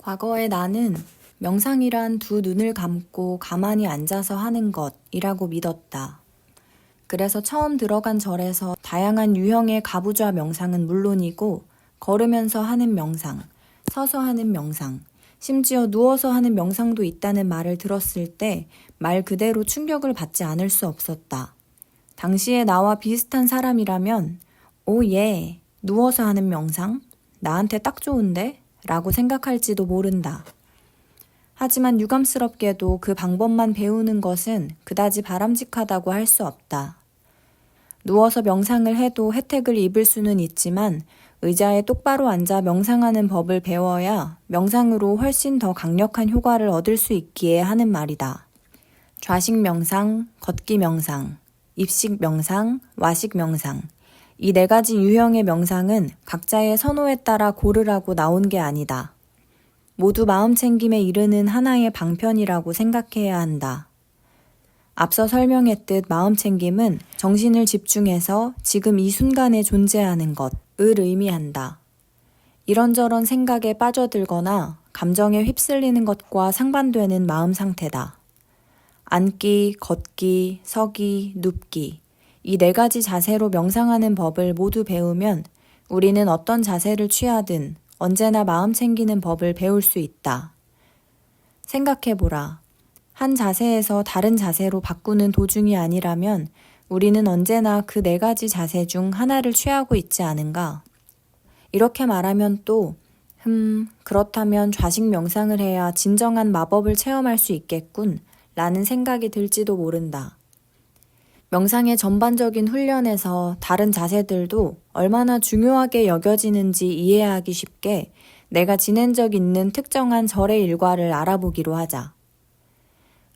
과거의 나는 명상이란 두 눈을 감고 가만히 앉아서 하는 것이라고 믿었다. 그래서 처음 들어간 절에서 다양한 유형의 가부좌 명상은 물론이고 걸으면서 하는 명상, 서서 하는 명상, 심지어 누워서 하는 명상도 있다는 말을 들었을 때 말 그대로 충격을 받지 않을 수 없었다. 당시에 나와 비슷한 사람이라면 오 예, 누워서 하는 명상? 나한테 딱 좋은데? 라고 생각할지도 모른다. 하지만 유감스럽게도 그 방법만 배우는 것은 그다지 바람직하다고 할 수 없다. 누워서 명상을 해도 혜택을 입을 수는 있지만 의자에 똑바로 앉아 명상하는 법을 배워야 명상으로 훨씬 더 강력한 효과를 얻을 수 있기에 하는 말이다. 좌식 명상, 걷기 명상, 입식 명상, 와식 명상. 이 네 가지 유형의 명상은 각자의 선호에 따라 고르라고 나온 게 아니다. 모두 마음챙김에 이르는 하나의 방편이라고 생각해야 한다. 앞서 설명했듯 마음챙김은 정신을 집중해서 지금 이 순간에 존재하는 것을 의미한다. 이런저런 생각에 빠져들거나 감정에 휩쓸리는 것과 상반되는 마음 상태다. 앉기, 걷기, 서기, 눕기. 이 네 가지 자세로 명상하는 법을 모두 배우면 우리는 어떤 자세를 취하든 언제나 마음 챙기는 법을 배울 수 있다. 생각해보라. 한 자세에서 다른 자세로 바꾸는 도중이 아니라면 우리는 언제나 그 네 가지 자세 중 하나를 취하고 있지 않은가? 이렇게 말하면 또 그렇다면 좌식 명상을 해야 진정한 마법을 체험할 수 있겠군 라는 생각이 들지도 모른다. 명상의 전반적인 훈련에서 다른 자세들도 얼마나 중요하게 여겨지는지 이해하기 쉽게 내가 지낸 적 있는 특정한 절의 일과를 알아보기로 하자.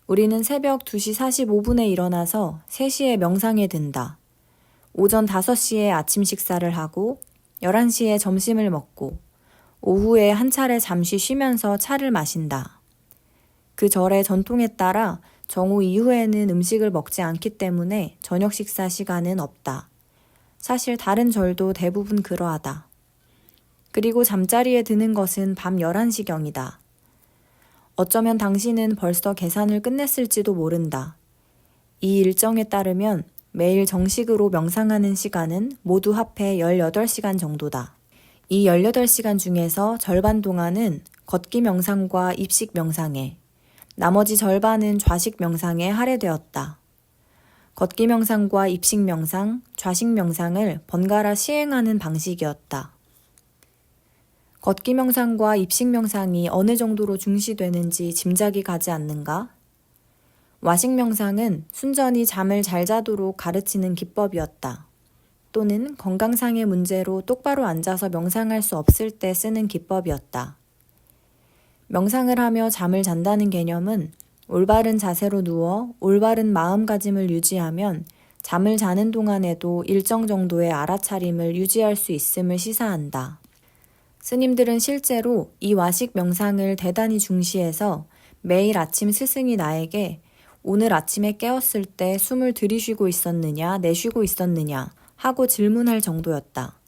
우리는 새벽 2시 45분에 일어나서 3시에 명상에 든다. 오전 5시에 아침 식사를 하고 11시에 점심을 먹고 오후에 한 차례 잠시 쉬면서 차를 마신다. 그 절의 전통에 따라 정오 이후에는 음식을 먹지 않기 때문에 저녁 식사 시간은 없다. 사실 다른 절도 대부분 그러하다. 그리고 잠자리에 드는 것은 밤 11시경이다. 어쩌면 당신은 벌써 계산을 끝냈을지도 모른다. 이 일정에 따르면 매일 정식으로 명상하는 시간은 모두 합해 18시간 정도다. 이 18시간 중에서 절반 동안은 걷기 명상과 입식 명상에, 나머지 절반은 좌식 명상에 할애되었다. 걷기 명상과 입식 명상, 좌식 명상을 번갈아 시행하는 방식이었다. 걷기 명상과 입식 명상이 어느 정도로 중시되는지 짐작이 가지 않는가? 와식 명상은 순전히 잠을 잘 자도록 가르치는 기법이었다. 또는 건강상의 문제로 똑바로 앉아서 명상할 수 없을 때 쓰는 기법이었다. 명상을 하며 잠을 잔다는 개념은 올바른 자세로 누워 올바른 마음가짐을 유지하면 잠을 자는 동안에도 일정 정도의 알아차림을 유지할 수 있음을 시사한다. 스님들은 실제로 이 와식 명상을 대단히 중시해서 매일 아침 스승이 나에게 오늘 아침에 깨었을 때 숨을 들이쉬고 있었느냐 내쉬고 있었느냐 하고 질문할 정도였다.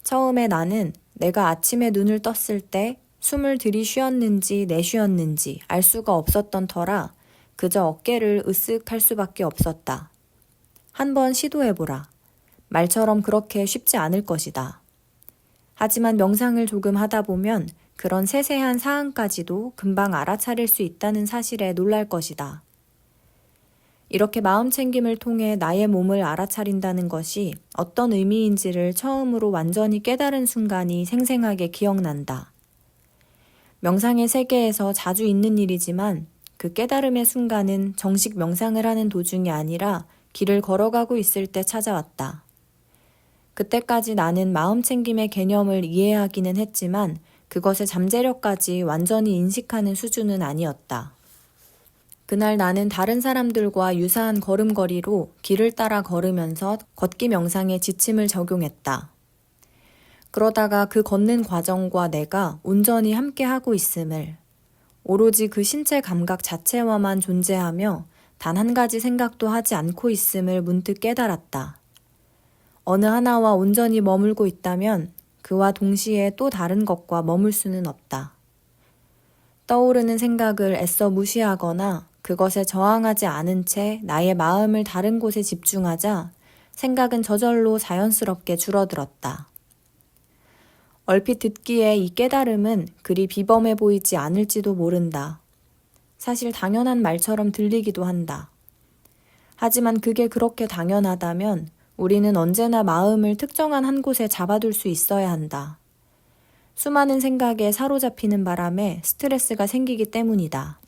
처음에 나는 내가 아침에 눈을 떴을 때 숨을 들이쉬었는지 내쉬었는지 알 수가 없었던 터라 그저 어깨를 으쓱 할 수밖에 없었다. 한번 시도해보라. 말처럼 그렇게 쉽지 않을 것이다. 하지만 명상을 조금 하다 보면 그런 세세한 사항까지도 금방 알아차릴 수 있다는 사실에 놀랄 것이다. 이렇게 마음챙김을 통해 나의 몸을 알아차린다는 것이 어떤 의미인지를 처음으로 완전히 깨달은 순간이 생생하게 기억난다. 명상의 세계에서 자주 있는 일이지만 그 깨달음의 순간은 정식 명상을 하는 도중이 아니라 길을 걸어가고 있을 때 찾아왔다. 그때까지 나는 마음챙김의 개념을 이해하기는 했지만 그것의 잠재력까지 완전히 인식하는 수준은 아니었다. 그날 나는 다른 사람들과 유사한 걸음걸이로 길을 따라 걸으면서 걷기 명상의 지침을 적용했다. 그러다가 그 걷는 과정과 내가 온전히 함께하고 있음을, 오로지 그 신체 감각 자체와만 존재하며 단 한 가지 생각도 하지 않고 있음을 문득 깨달았다. 어느 하나와 온전히 머물고 있다면 그와 동시에 또 다른 것과 머물 수는 없다. 떠오르는 생각을 애써 무시하거나 그것에 저항하지 않은 채 나의 마음을 다른 곳에 집중하자 생각은 저절로 자연스럽게 줄어들었다. 얼핏 듣기에 이 깨달음은 그리 비범해 보이지 않을지도 모른다. 사실 당연한 말처럼 들리기도 한다. 하지만 그게 그렇게 당연하다면 우리는 언제나 마음을 특정한 한 곳에 잡아둘 수 있어야 한다. 수많은 생각에 사로잡히는 바람에 스트레스가 생기기 때문이다.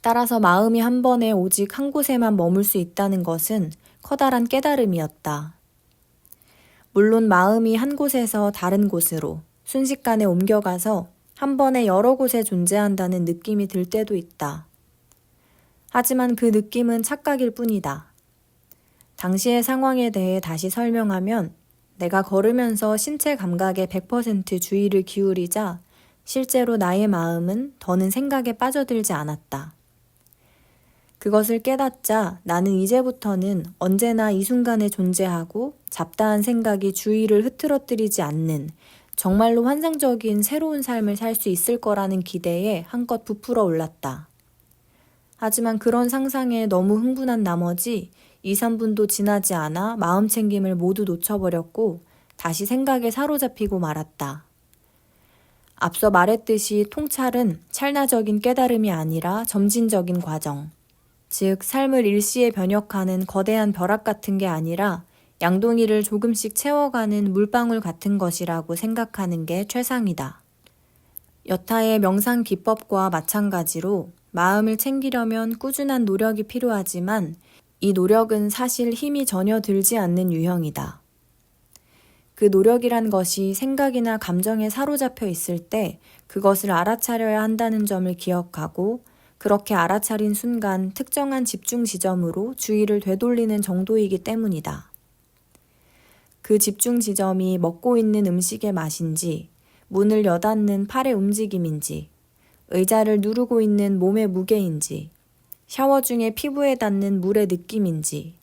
따라서 마음이 한 번에 오직 한 곳에만 머물 수 있다는 것은 커다란 깨달음이었다. 물론 마음이 한 곳에서 다른 곳으로 순식간에 옮겨가서 한 번에 여러 곳에 존재한다는 느낌이 들 때도 있다. 하지만 그 느낌은 착각일 뿐이다. 당시의 상황에 대해 다시 설명하면 내가 걸으면서 신체 감각에 100% 주의를 기울이자 실제로 나의 마음은 더는 생각에 빠져들지 않았다. 그것을 깨닫자 나는 이제부터는 언제나 이 순간에 존재하고 잡다한 생각이 주의를 흐트러뜨리지 않는 정말로 환상적인 새로운 삶을 살 수 있을 거라는 기대에 한껏 부풀어 올랐다. 하지만 그런 상상에 너무 흥분한 나머지 2, 3분도 지나지 않아 마음 챙김을 모두 놓쳐버렸고 다시 생각에 사로잡히고 말았다. 앞서 말했듯이 통찰은 찰나적인 깨달음이 아니라 점진적인 과정. 즉 삶을 일시에 변혁하는 거대한 벼락 같은 게 아니라 양동이를 조금씩 채워가는 물방울 같은 것이라고 생각하는 게 최상이다. 여타의 명상 기법과 마찬가지로 마음을 챙기려면 꾸준한 노력이 필요하지만 이 노력은 사실 힘이 전혀 들지 않는 유형이다. 그 노력이란 것이 생각이나 감정에 사로잡혀 있을 때 그것을 알아차려야 한다는 점을 기억하고 그렇게 알아차린 순간 특정한 집중 지점으로 주의를 되돌리는 정도이기 때문이다. 그 집중 지점이 먹고 있는 음식의 맛인지, 문을 여닫는 팔의 움직임인지, 의자를 누르고 있는 몸의 무게인지, 샤워 중에 피부에 닿는 물의 느낌인지,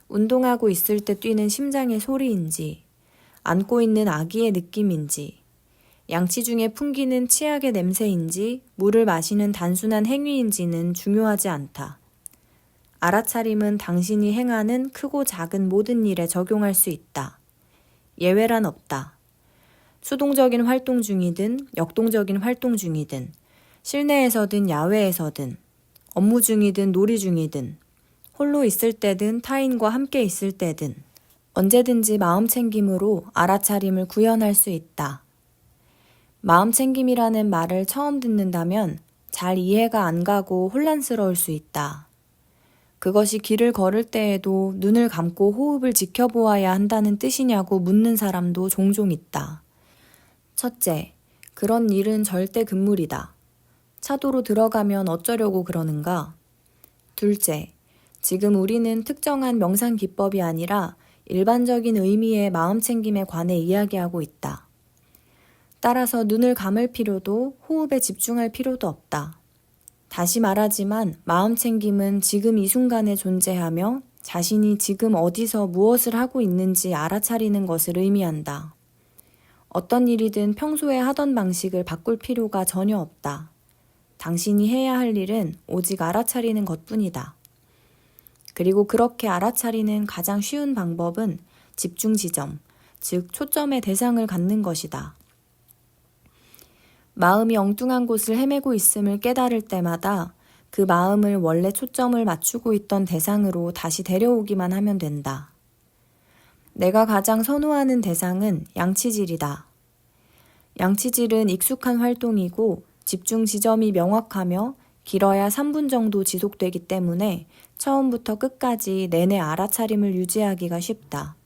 운동하고 있을 때 뛰는 심장의 소리인지, 안고 있는 아기의 느낌인지, 양치 중에 풍기는 치약의 냄새인지 물을 마시는 단순한 행위인지는 중요하지 않다. 알아차림은 당신이 행하는 크고 작은 모든 일에 적용할 수 있다. 예외란 없다. 수동적인 활동 중이든 역동적인 활동 중이든 실내에서든 야외에서든 업무 중이든 놀이 중이든 홀로 있을 때든 타인과 함께 있을 때든 언제든지 마음 챙김으로 알아차림을 구현할 수 있다. 마음 챙김이라는 말을 처음 듣는다면 잘 이해가 안 가고 혼란스러울 수 있다. 그것이 길을 걸을 때에도 눈을 감고 호흡을 지켜보아야 한다는 뜻이냐고 묻는 사람도 종종 있다. 첫째, 그런 일은 절대 금물이다. 차도로 들어가면 어쩌려고 그러는가? 둘째, 지금 우리는 특정한 명상 기법이 아니라 일반적인 의미의 마음 챙김에 관해 이야기하고 있다. 따라서 눈을 감을 필요도 호흡에 집중할 필요도 없다. 다시 말하지만 마음 챙김은 지금 이 순간에 존재하며 자신이 지금 어디서 무엇을 하고 있는지 알아차리는 것을 의미한다. 어떤 일이든 평소에 하던 방식을 바꿀 필요가 전혀 없다. 당신이 해야 할 일은 오직 알아차리는 것뿐이다. 그리고 그렇게 알아차리는 가장 쉬운 방법은 집중 지점, 즉 초점의 대상을 갖는 것이다. 마음이 엉뚱한 곳을 헤매고 있음을 깨달을 때마다 그 마음을 원래 초점을 맞추고 있던 대상으로 다시 데려오기만 하면 된다. 내가 가장 선호하는 대상은 양치질이다. 양치질은 익숙한 활동이고 집중 지점이 명확하며 길어야 3분 정도 지속되기 때문에 처음부터 끝까지 내내 알아차림을 유지하기가 쉽다.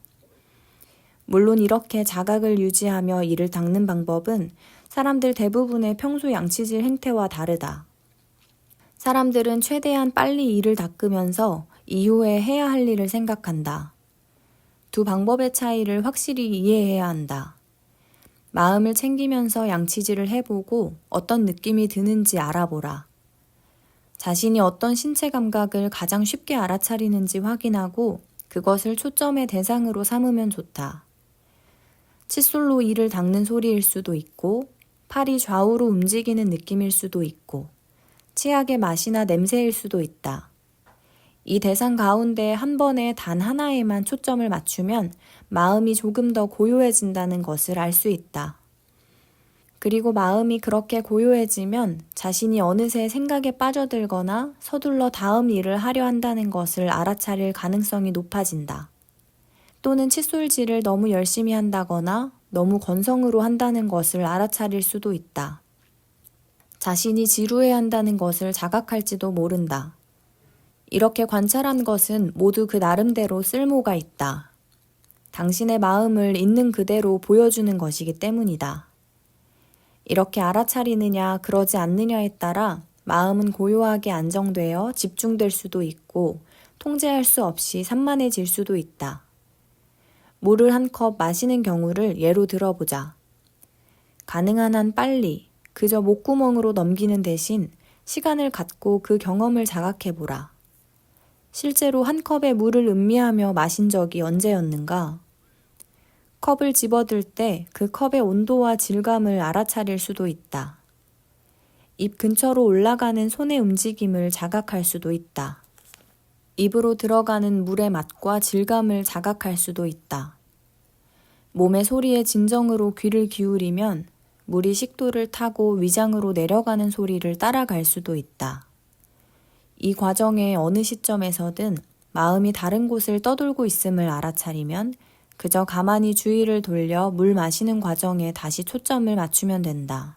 물론 이렇게 자각을 유지하며 이를 닦는 방법은 사람들 대부분의 평소 양치질 행태와 다르다. 사람들은 최대한 빨리 이를 닦으면서 이후에 해야 할 일을 생각한다. 두 방법의 차이를 확실히 이해해야 한다. 마음을 챙기면서 양치질을 해보고 어떤 느낌이 드는지 알아보라. 자신이 어떤 신체 감각을 가장 쉽게 알아차리는지 확인하고 그것을 초점의 대상으로 삼으면 좋다. 칫솔로 이를 닦는 소리일 수도 있고 팔이 좌우로 움직이는 느낌일 수도 있고, 치약의 맛이나 냄새일 수도 있다. 이 대상 가운데 한 번에 단 하나에만 초점을 맞추면 마음이 조금 더 고요해진다는 것을 알 수 있다. 그리고 마음이 그렇게 고요해지면 자신이 어느새 생각에 빠져들거나 서둘러 다음 일을 하려 한다는 것을 알아차릴 가능성이 높아진다. 또는 칫솔질을 너무 열심히 한다거나 너무 건성으로 한다는 것을 알아차릴 수도 있다. 자신이 지루해한다는 것을 자각할지도 모른다. 이렇게 관찰한 것은 모두 그 나름대로 쓸모가 있다. 당신의 마음을 있는 그대로 보여주는 것이기 때문이다. 이렇게 알아차리느냐 그러지 않느냐에 따라 마음은 고요하게 안정되어 집중될 수도 있고 통제할 수 없이 산만해질 수도 있다. 물을 한 컵 마시는 경우를 예로 들어보자. 가능한 한 빨리 그저 목구멍으로 넘기는 대신 시간을 갖고 그 경험을 자각해보라. 실제로 한 컵의 물을 음미하며 마신 적이 언제였는가? 컵을 집어들 때 그 컵의 온도와 질감을 알아차릴 수도 있다. 입 근처로 올라가는 손의 움직임을 자각할 수도 있다. 입으로 들어가는 물의 맛과 질감을 자각할 수도 있다. 몸의 소리에 진정으로 귀를 기울이면 물이 식도를 타고 위장으로 내려가는 소리를 따라갈 수도 있다. 이 과정의 어느 시점에서든 마음이 다른 곳을 떠돌고 있음을 알아차리면 그저 가만히 주의를 돌려 물 마시는 과정에 다시 초점을 맞추면 된다.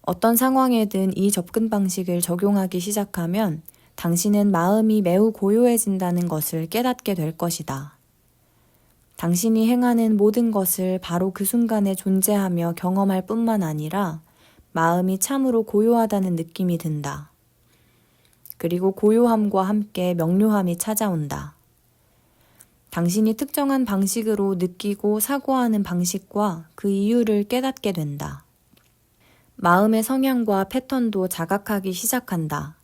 어떤 상황에든 이 접근 방식을 적용하기 시작하면 당신은 마음이 매우 고요해진다는 것을 깨닫게 될 것이다. 당신이 행하는 모든 것을 바로 그 순간에 존재하며 경험할 뿐만 아니라 마음이 참으로 고요하다는 느낌이 든다. 그리고 고요함과 함께 명료함이 찾아온다. 당신이 특정한 방식으로 느끼고 사고하는 방식과 그 이유를 깨닫게 된다. 마음의 성향과 패턴도 자각하기 시작한다.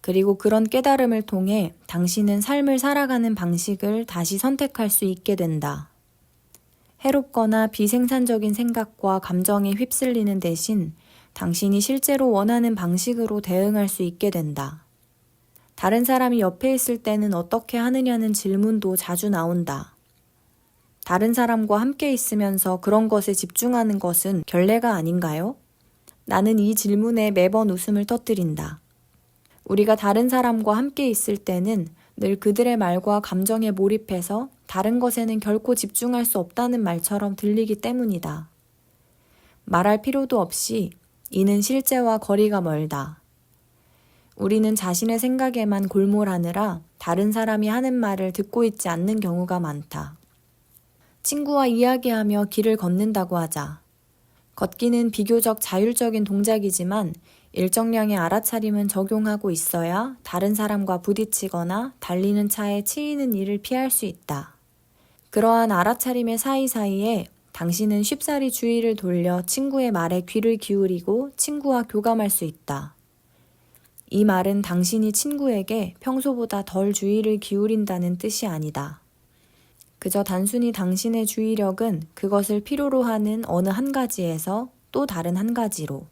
그리고 그런 깨달음을 통해 당신은 삶을 살아가는 방식을 다시 선택할 수 있게 된다. 해롭거나 비생산적인 생각과 감정에 휩쓸리는 대신 당신이 실제로 원하는 방식으로 대응할 수 있게 된다. 다른 사람이 옆에 있을 때는 어떻게 하느냐는 질문도 자주 나온다. 다른 사람과 함께 있으면서 그런 것에 집중하는 것은 결례가 아닌가요? 나는 이 질문에 매번 웃음을 터뜨린다. 우리가 다른 사람과 함께 있을 때는 늘 그들의 말과 감정에 몰입해서 다른 것에는 결코 집중할 수 없다는 말처럼 들리기 때문이다. 말할 필요도 없이 이는 실제와 거리가 멀다. 우리는 자신의 생각에만 골몰하느라 다른 사람이 하는 말을 듣고 있지 않는 경우가 많다. 친구와 이야기하며 길을 걷는다고 하자. 걷기는 비교적 자율적인 동작이지만 일정량의 알아차림은 적용하고 있어야 다른 사람과 부딪히거나 달리는 차에 치이는 일을 피할 수 있다. 그러한 알아차림의 사이사이에 당신은 쉽사리 주의를 돌려 친구의 말에 귀를 기울이고 친구와 교감할 수 있다. 이 말은 당신이 친구에게 평소보다 덜 주의를 기울인다는 뜻이 아니다. 그저 단순히 당신의 주의력은 그것을 필요로 하는 어느 한 가지에서 또 다른 한 가지로,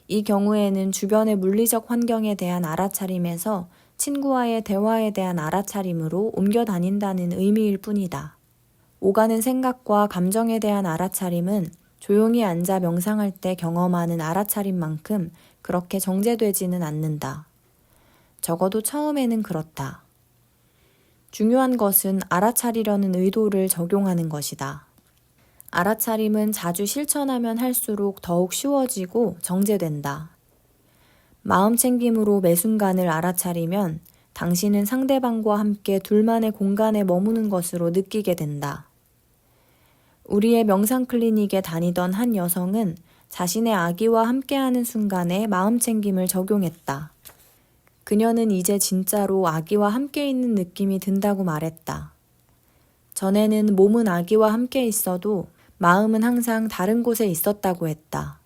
이 경우에는 주변의 물리적 환경에 대한 알아차림에서 친구와의 대화에 대한 알아차림으로 옮겨 다닌다는 의미일 뿐이다. 오가는 생각과 감정에 대한 알아차림은 조용히 앉아 명상할 때 경험하는 알아차림만큼 그렇게 정제되지는 않는다. 적어도 처음에는 그렇다. 중요한 것은 알아차리려는 의도를 적용하는 것이다. 알아차림은 자주 실천하면 할수록 더욱 쉬워지고 정제된다. 마음 챙김으로 매 순간을 알아차리면 당신은 상대방과 함께 둘만의 공간에 머무는 것으로 느끼게 된다. 우리의 명상 클리닉에 다니던 한 여성은 자신의 아기와 함께하는 순간에 마음 챙김을 적용했다. 그녀는 이제 진짜로 아기와 함께 있는 느낌이 든다고 말했다. 전에는 몸은 아기와 함께 있어도 마음은 항상 다른 곳에 있었다고 했다.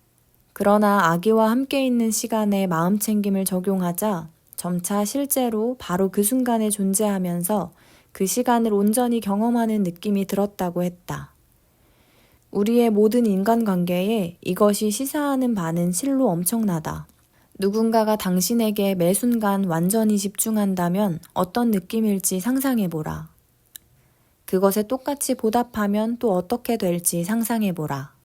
그러나 아기와 함께 있는 시간에 마음 챙김을 적용하자 점차 실제로 바로 그 순간에 존재하면서 그 시간을 온전히 경험하는 느낌이 들었다고 했다. 우리의 모든 인간관계에 이것이 시사하는 바는 실로 엄청나다. 누군가가 당신에게 매 순간 완전히 집중한다면 어떤 느낌일지 상상해보라. 그것에 똑같이 보답하면 또 어떻게 될지 상상해보라.